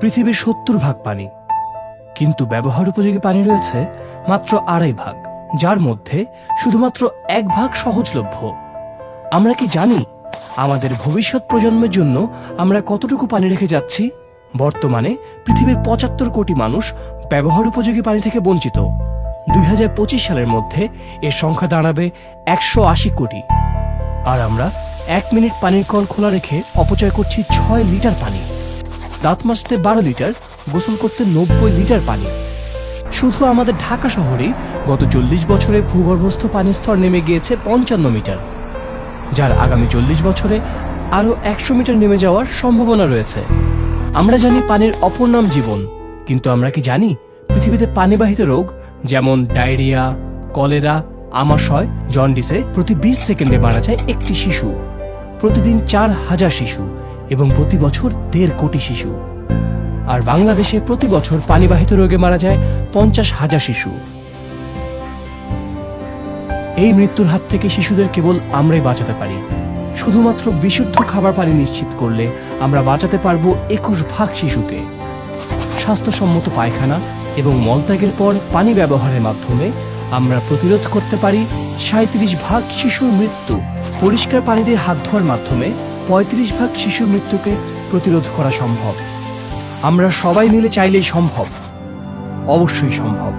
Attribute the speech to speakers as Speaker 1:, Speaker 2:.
Speaker 1: পৃথিবীর 70 ভাগ পানি, কিন্তু ব্যবহার উপযোগী পানি রয়েছে মাত্র 2.5 ভাগ, যার মধ্যে শুধুমাত্র 1 ভাগ সহজলভ্য। আমরা কি জানি আমাদের ভবিষ্যৎ প্রজন্মের জন্য আমরা কতটুকু পানি রেখে যাচ্ছি? বর্তমানে পৃথিবীর 75 কোটি মানুষ ব্যবহার উপযোগী পানি থেকে বঞ্চিত। 2025 সালের মধ্যে এর সংখ্যা দাঁড়াবে 180 কোটি। আর আমরা 1 মিনিট পানির কল খোলা রেখে অপচয় করছি 6 লিটার পানি। দাঁত মাজতে 12 লিটার, গোসল করতে 90 লিটার পানি। শুধু আমাদের ঢাকা শহরেই গত 40 বছরে ভূগর্ভস্থ পানির স্তর নেমে গিয়েছে 55 মিটার, যার আগামী 40 বছরে আরও 100 মিটার নেমে যাওয়ার সম্ভাবনা রয়েছে। আমরা জানি পানির অপর নাম জীবন, কিন্তু আমরা কি জানি পৃথিবীতে পানিবাহিত রোগ যেমন ডায়রিয়া, কলেরা, আমাশয়, জন্ডিসে প্রতি 20 সেকেন্ডে মারা যায় একটি শিশু, প্রতিদিন 4000 শিশু এবং প্রতি বছর 1.5 কোটি শিশু। আর বাংলাদেশে প্রতি বছর পানিবাহিত রোগে মারা যায় 50,000 শিশু। এই মৃত্যুর হাত থেকে শিশুদের কেবল আমরাই বাঁচাতে পারি। শুধুমাত্র বিশুদ্ধ খাবার পানি নিশ্চিত করলে আমরা বাঁচাতে পারবো 21 ভাগ শিশুকে। স্বাস্থ্যসম্মত পায়খানা এবং মলত্যাগের পর পানি ব্যবহারের মাধ্যমে আমরা প্রতিরোধ করতে পারি 37 ভাগ শিশুর মৃত্যু। পরিষ্কার পানি দিয়ে হাত ধোয়ার মাধ্যমে 35 ভাগ শিশুর মৃত্যুকে প্রতিরোধ করা সম্ভব। আমরা সবাই মিলে চাইলেই সম্ভব, অবশ্যই সম্ভব।